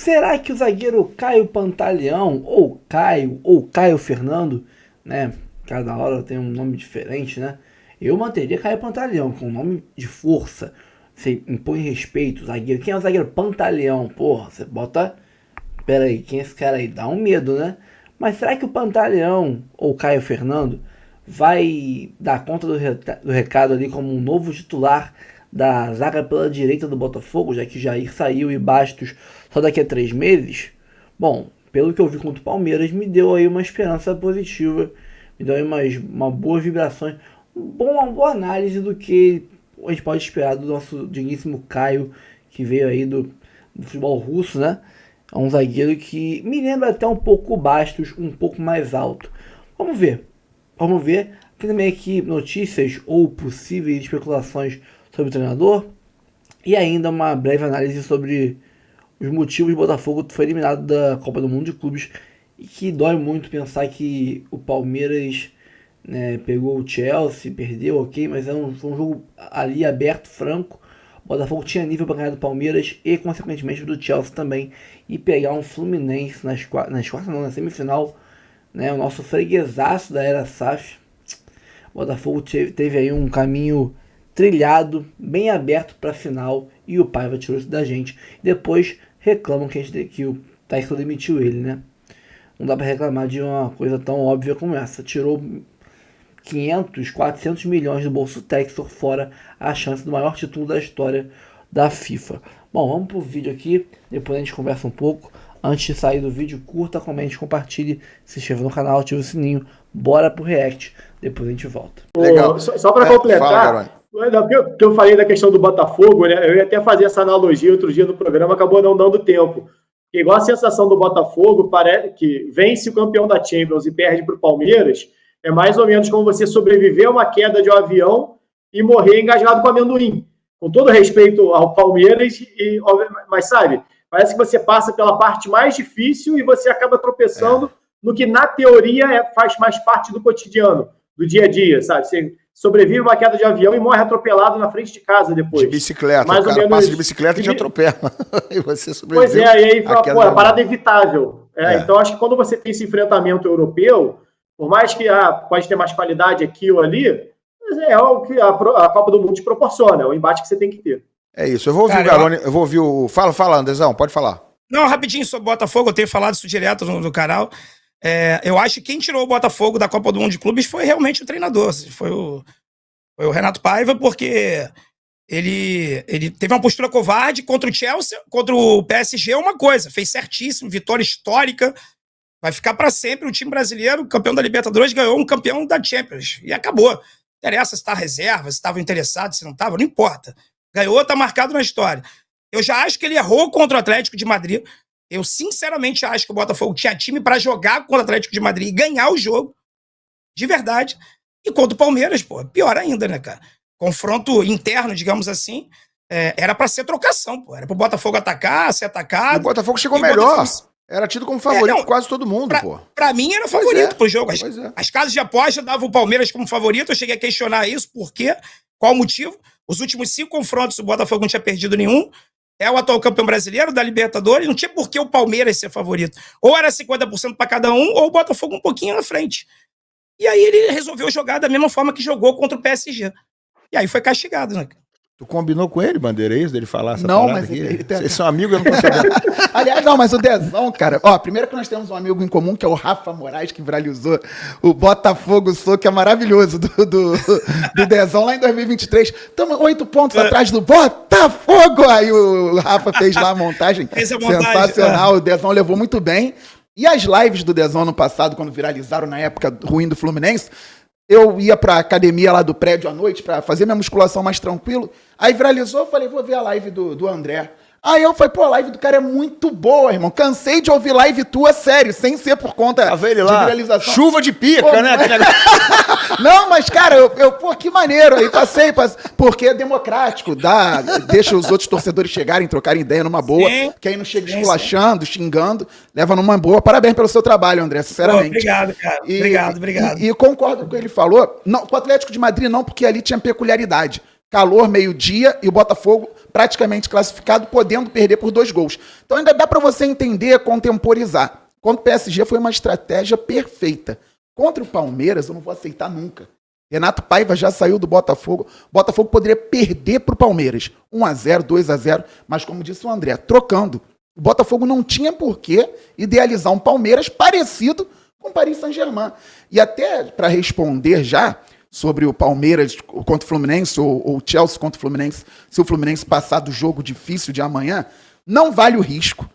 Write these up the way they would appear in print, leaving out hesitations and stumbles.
será que o zagueiro Caio Pantaleão, ou Caio Fernando, né? Cada hora tem um nome diferente, né? Eu manteria Caio Pantaleão, com um nome de força. Você impõe respeito, zagueiro. Quem é o zagueiro Pantaleão? Porra, você bota. Pera aí, quem é esse cara aí? Dá um medo, né? Mas será que o Pantaleão, ou Caio Fernando, vai dar conta do recado ali como um novo titular da zaga pela direita do Botafogo, já que Jair saiu e Bastos só daqui a 3 meses? Bom, pelo que eu vi contra o Palmeiras, me deu aí uma esperança positiva, me deu aí uma boas vibrações, uma boa análise do que a gente pode esperar do nosso digníssimo Caio, que veio aí do futebol russo, né? É um zagueiro que me lembra até um pouco o Bastos, um pouco mais alto. Vamos ver. Vamos ver. Tem também aqui notícias ou possíveis especulações sobre o treinador. E ainda uma breve análise sobre os motivos do Botafogo foi eliminado da Copa do Mundo de Clubes. E que dói muito pensar que o Palmeiras, né, pegou o Chelsea, perdeu, ok, mas foi um jogo ali aberto, franco. O Botafogo tinha nível para ganhar do Palmeiras e, consequentemente, do Chelsea também. E pegar um Fluminense nas quartas, não, na semifinal, né, o nosso freguesaço da era SAF. O Botafogo teve aí um caminho trilhado, bem aberto para a final, e o Paiva tirou isso da gente. Depois reclamam que o Tyson demitiu ele, né? Não dá para reclamar de uma coisa tão óbvia como essa. Tirou 500, 400 milhões do bolso Textor, fora a chance do maior título da história da FIFA. Bom, vamos pro vídeo aqui, depois a gente conversa um pouco. Antes de sair do vídeo, curta, comente, compartilhe, se inscreva no canal, ative o sininho. Bora pro react, depois a gente volta. Legal. Só para completar, que eu falei da questão do Botafogo, né? Eu ia até fazer essa analogia outro dia no programa, acabou não dando tempo. Porque igual a sensação do Botafogo, parece que vence o campeão da Champions e perde para o Palmeiras, é mais ou menos como você sobreviver a uma queda de um avião e morrer engasgado com amendoim. Com todo respeito ao Palmeiras, mas sabe, parece que você passa pela parte mais difícil e você acaba tropeçando no que, na teoria, faz mais parte do cotidiano, do dia a dia, sabe? Você sobrevive a uma queda de avião e morre atropelado na frente de casa depois. De bicicleta, mais o cara passa de bicicleta e te atropela. E você sobrevive. Pois é, e aí a parada é evitável. Então, acho que quando você tem esse enfrentamento europeu, por mais que pode ter mais qualidade aqui ou ali, é o que a Copa do Mundo te proporciona, é o embate que você tem que ter. É isso, eu vou ouvir o Garoni, eu vou ouvir o... Fala, Andrezão, pode falar. Não, rapidinho sobre o Botafogo, eu tenho falado isso direto no canal. Eu acho que quem tirou o Botafogo da Copa do Mundo de Clubes foi realmente o treinador, foi o Renato Paiva, porque ele teve uma postura covarde contra o Chelsea, contra o PSG, uma coisa, fez certíssimo, vitória histórica, vai ficar para sempre o time brasileiro, campeão da Libertadores, ganhou um campeão da Champions, e acabou. Não interessa se está reserva, se estava interessado, se não estava, não importa. Ganhou, está marcado na história. Eu já acho que ele errou contra o Atlético de Madrid. Eu sinceramente acho que o Botafogo tinha time para jogar contra o Atlético de Madrid e ganhar o jogo, de verdade. E contra o Palmeiras, pô, pior ainda, né, cara? Confronto interno, digamos assim, era para ser trocação, pô. Era pro Botafogo atacar, ser atacado. E o Botafogo chegou melhor. Era tido como favorito quase todo mundo, pô. Pra mim era favorito pro jogo. As casas de aposta davam o Palmeiras como favorito. Eu cheguei a questionar isso. Por quê? Qual o motivo? Os últimos 5 confrontos o Botafogo não tinha perdido nenhum. É o atual campeão brasileiro da Libertadores. Não tinha por que o Palmeiras ser favorito. Ou era 50% para cada um, ou o Botafogo um pouquinho na frente. E aí ele resolveu jogar da mesma forma que jogou contra o PSG. E aí foi castigado, né? Tu combinou com ele, Bandeira, é isso? Dele falar essa não, parada mas aqui? Vocês são amigos, eu não tô sabendo. Aliás, não, mas o Dezão, cara... primeiro que nós temos um amigo em comum, que é o Rafa Moraes, que viralizou o Botafogo Sou, que é maravilhoso, do Dezão, lá em 2023. Estamos 8 pontos atrás do Botafogo! Aí o Rafa fez lá a montagem. Sensacional, o Dezão levou muito bem. E as lives do Dezão no passado, quando viralizaram na época ruim do Fluminense... Eu ia pra academia lá do prédio à noite pra fazer minha musculação mais tranquilo. Aí viralizou, eu falei, vou ver a live do André. Aí eu falei, pô, a live do cara é muito boa, irmão. Cansei de ouvir live tua, sério, sem ser por conta de viralização. Chuva de pica, pô, né? Não, mas, cara, pô, que maneiro. Aí passei, porque é democrático, deixa os outros torcedores chegarem, trocarem ideia numa boa. Sim. Que aí não chega esculachando, xingando, leva numa boa. Parabéns pelo seu trabalho, André, sinceramente. Pô, obrigado, cara. Obrigado. E concordo com o que ele falou. Não, com o Atlético de Madrid não, porque ali tinha peculiaridade. calor, meio-dia, e o Botafogo praticamente classificado, podendo perder por 2 gols. Então ainda dá para você entender, contemporizar. Contra o PSG foi uma estratégia perfeita. Contra o Palmeiras, eu não vou aceitar nunca. Renato Paiva já saiu do Botafogo. O Botafogo poderia perder para o Palmeiras. 1-0, 2-0, mas como disse o André, trocando. O Botafogo não tinha por que idealizar um Palmeiras parecido com o Paris Saint-Germain. E até para responder já sobre o Palmeiras contra o Fluminense ou o Chelsea contra o Fluminense, se o Fluminense passar do jogo difícil de amanhã, não vale o risco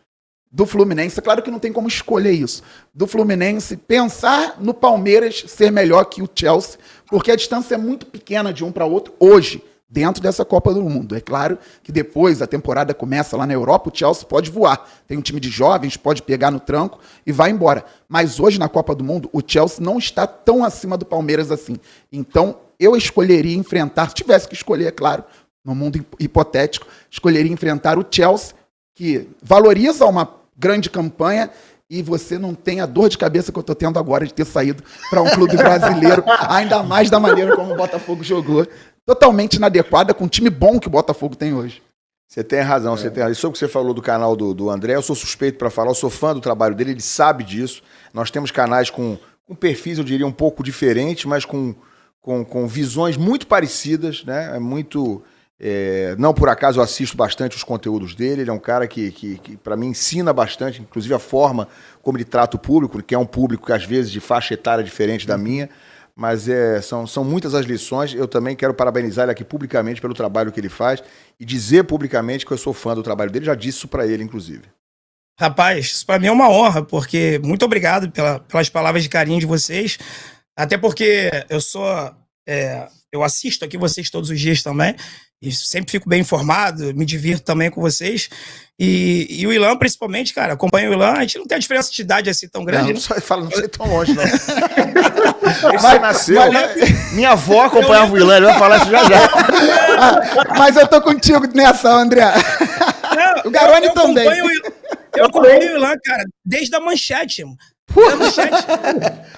do Fluminense, é claro que não tem como escolher isso, do Fluminense pensar no Palmeiras ser melhor que o Chelsea, porque a distância é muito pequena de um para outro hoje, dentro dessa Copa do Mundo. É claro que depois a temporada começa lá na Europa, o Chelsea pode voar. Tem um time de jovens, pode pegar no tranco e vai embora. Mas hoje na Copa do Mundo, o Chelsea não está tão acima do Palmeiras assim. Então, eu escolheria enfrentar, se tivesse que escolher, é claro, no mundo hipotético, escolheria enfrentar o Chelsea, que valoriza uma grande campanha, e você não tem a dor de cabeça que eu tô tendo agora de ter saído para um clube brasileiro, ainda mais da maneira como o Botafogo jogou. Totalmente inadequada com o time bom que o Botafogo tem hoje. Você tem razão, você tem razão. Isso que você falou do canal do André, eu sou suspeito para falar, eu sou fã do trabalho dele, ele sabe disso. Nós temos canais com perfis, eu diria, um pouco diferentes, mas com visões muito parecidas, né? É muito... não por acaso eu assisto bastante os conteúdos dele, ele é um cara que para mim ensina bastante, inclusive a forma como ele trata o público, que é um público que às vezes de faixa etária diferente da minha, mas são muitas as lições. Eu também quero parabenizar ele aqui publicamente pelo trabalho que ele faz e dizer publicamente que eu sou fã do trabalho dele, já disse isso para ele, inclusive. Rapaz, isso para mim é uma honra, porque muito obrigado pelas palavras de carinho de vocês, até porque eu assisto aqui vocês todos os dias também, e sempre fico bem informado, me divirto também com vocês. E o Ilan, principalmente, cara, acompanho o Ilan, a gente não tem a diferença de idade assim tão grande. Não sei tão longe, não. Você nasceu. Minha avó acompanhava o Ilan, ele vai falar isso já. Mas eu tô contigo nessa, André. Não, o Garoni também. Eu acompanho o Ilan, cara, desde a manchete, mano.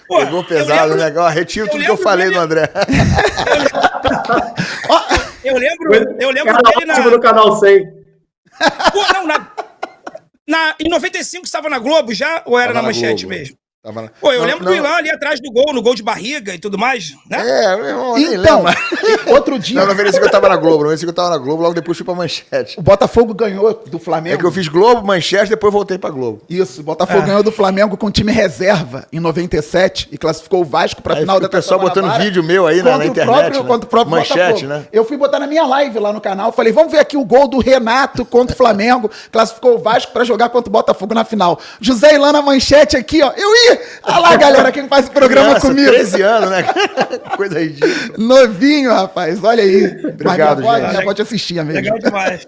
Pegou pesado, legal. Retiro tudo que eu falei do André. Eu lembro dele no canal 100. Pô, não, em 95 estava na Globo já, ou era na manchete Globo mesmo? Pô, eu lembro do Ilan ali atrás do gol, no gol de barriga e tudo mais, né? Meu irmão, então, outro dia... Não, 95 eu tava na Globo, 95 eu tava na Globo, logo depois fui pra manchete. O Botafogo ganhou do Flamengo. É que eu fiz Globo, manchete, depois voltei pra Globo. Isso, o Botafogo ganhou do Flamengo com time reserva em 97 e classificou o Vasco pra final da Taça Guanabara. O pessoal botando vídeo meu aí na internet, contra o próprio manchete, Botafogo. né? Eu fui botar na minha live lá no canal, falei, vamos ver aqui o gol do Renato contra o Flamengo, classificou o Vasco pra jogar contra o Botafogo na final. José Ilan na manchete aqui, ó. Eu ia! Olha lá, galera, quem faz o programa comigo. 13 anos, né? Coisa ridícula. Novinho, rapaz, olha aí. Obrigado, gente. Já pode assistir mesmo.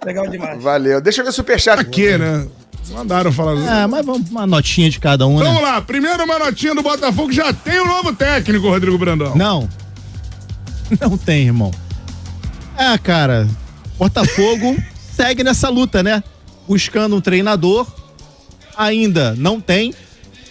Legal demais. Valeu. Deixa eu ver o superchat. Aqui, né? Mandaram falar. Mas vamos uma notinha de cada um, né? Vamos lá, primeiro uma notinha do Botafogo, já tem um novo técnico, Rodrigo Brandão. Não tem, irmão. Cara, Botafogo segue nessa luta, né? Buscando um treinador, ainda não tem.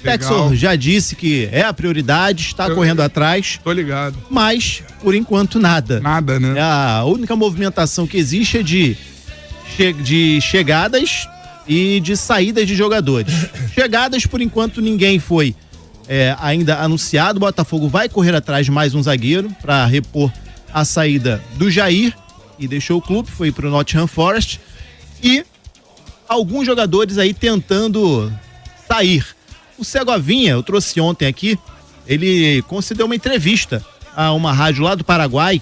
Texor já disse que é a prioridade, está correndo atrás. Tô ligado. Mas, por enquanto, nada. Nada, né? A única movimentação que existe é de chegadas e de saídas de jogadores. Chegadas, por enquanto, ninguém foi ainda anunciado. O Botafogo vai correr atrás de mais um zagueiro para repor a saída do Jair, e deixou o clube, foi para o Nottingham Forest. E alguns jogadores aí tentando sair. O Segovinha, eu trouxe ontem aqui, ele concedeu uma entrevista a uma rádio lá do Paraguai,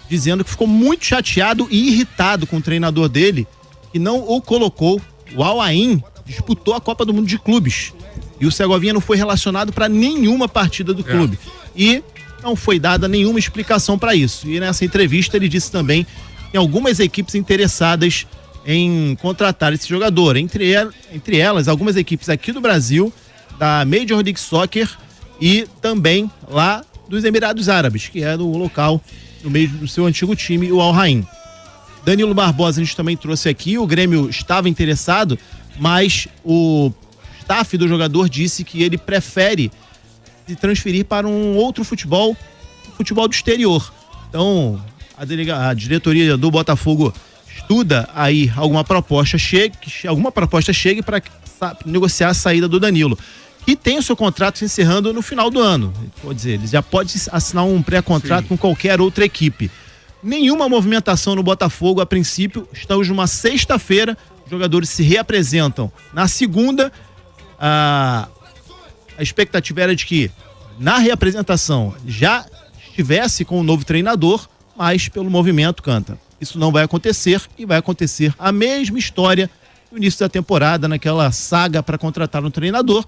dizendo que ficou muito chateado e irritado com o treinador dele, que não o colocou. O Al-Ain disputou a Copa do Mundo de Clubes e o Segovinha não foi relacionado para nenhuma partida do clube. E não foi dada nenhuma explicação para isso. E nessa entrevista ele disse também que tem algumas equipes interessadas em contratar esse jogador. Entre elas, algumas equipes aqui do Brasil, da Major League Soccer e também lá dos Emirados Árabes, que é no local, no meio do seu antigo time, o Al-Ain. Danilo Barbosa a gente também trouxe aqui, o Grêmio estava interessado, mas o staff do jogador disse que ele prefere se transferir para um outro futebol do exterior. Então, a diretoria do Botafogo estuda aí alguma proposta chegue para negociar a saída do Danilo, que tem o seu contrato se encerrando no final do ano. Quer dizer, ele já pode assinar um pré-contrato com qualquer outra equipe. Nenhuma movimentação no Botafogo a princípio. Estamos numa sexta-feira, os jogadores se reapresentam na segunda. A expectativa era de que na reapresentação já estivesse com o novo treinador, mas pelo movimento, Canta, isso não vai acontecer, e vai acontecer a mesma história no início da temporada, naquela saga para contratar um treinador,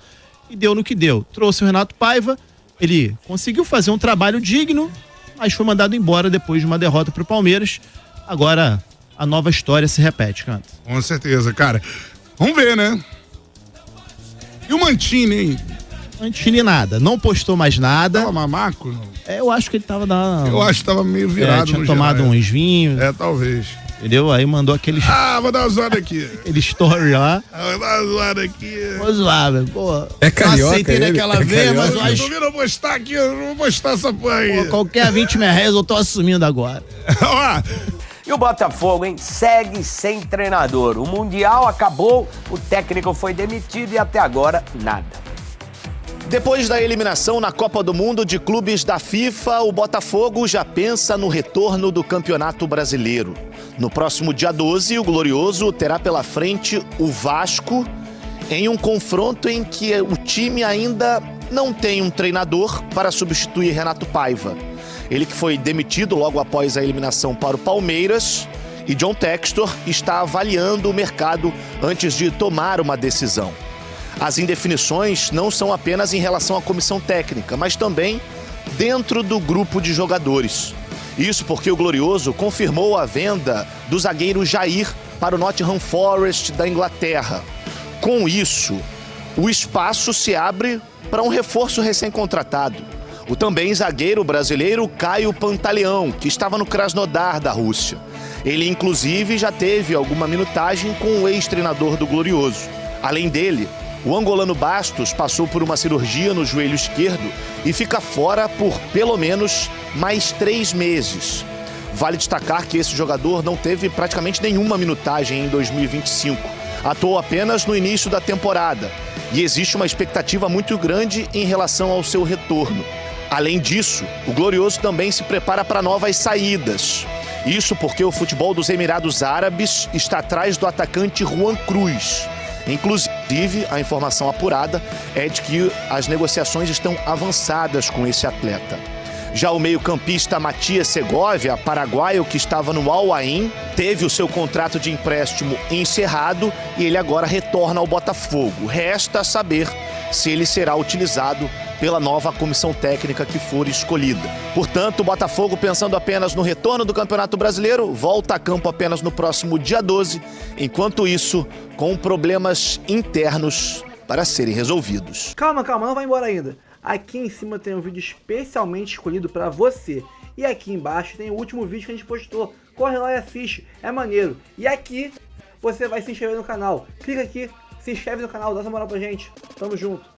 e deu no que deu. Trouxe o Renato Paiva, ele conseguiu fazer um trabalho digno, mas foi mandado embora depois de uma derrota para o Palmeiras. Agora a nova história se repete, Canta. Com certeza, cara. Vamos ver, né? E o Mancini, hein? Mancini nada, não postou mais nada. Tava mamaco? Não? Eu acho que ele tava Eu acho que tava meio virado. Tinha tomado uns vinhos. Talvez. Entendeu? Aí mandou aqueles... vou dar uma zoada aqui. Aquele story lá. Vou dar uma zoada aqui. Vou zoar, velho. Pô, é carioca, aceitei naquela vez, mas eu acho... Eu tô vindo postar aqui, eu não vou postar essa porra aí. Pô, qualquer 20 mil reais eu tô assumindo agora. E o Botafogo, hein? Segue sem treinador. O Mundial acabou, o técnico foi demitido e até agora nada. Depois da eliminação na Copa do Mundo de clubes da FIFA, o Botafogo já pensa no retorno do Campeonato Brasileiro. No próximo dia 12, o Glorioso terá pela frente o Vasco em um confronto em que o time ainda não tem um treinador para substituir Renato Paiva. Ele que foi demitido logo após a eliminação para o Palmeiras, e John Textor está avaliando o mercado antes de tomar uma decisão. As indefinições não são apenas em relação à comissão técnica, mas também dentro do grupo de jogadores. Isso porque o Glorioso confirmou a venda do zagueiro Jair para o Nottingham Forest da Inglaterra. Com isso, o espaço se abre para um reforço recém-contratado. O também zagueiro brasileiro Caio Pantaleão, que estava no Krasnodar da Rússia. Ele, inclusive, já teve alguma minutagem com o ex-treinador do Glorioso. Além dele, o angolano Bastos passou por uma cirurgia no joelho esquerdo e fica fora por pelo menos mais 3 meses. Vale destacar que esse jogador não teve praticamente nenhuma minutagem em 2025. Atuou apenas no início da temporada e existe uma expectativa muito grande em relação ao seu retorno. Além disso, o Glorioso também se prepara para novas saídas. Isso porque o futebol dos Emirados Árabes está atrás do atacante Juan Cruz. Inclusive, a informação apurada é de que as negociações estão avançadas com esse atleta. Já o meio-campista Matias Segovia, paraguaio que estava no Al Ain, teve o seu contrato de empréstimo encerrado e ele agora retorna ao Botafogo. Resta saber se ele será utilizado pela nova comissão técnica que for escolhida. Portanto, o Botafogo, pensando apenas no retorno do Campeonato Brasileiro, volta a campo apenas no próximo dia 12, enquanto isso, com problemas internos para serem resolvidos. Calma, não vai embora ainda. Aqui em cima tem um vídeo especialmente escolhido para você. E aqui embaixo tem o último vídeo que a gente postou. Corre lá e assiste, é maneiro. E aqui você vai se inscrever no canal. Clica aqui, se inscreve no canal, dá essa moral pra gente. Tamo junto.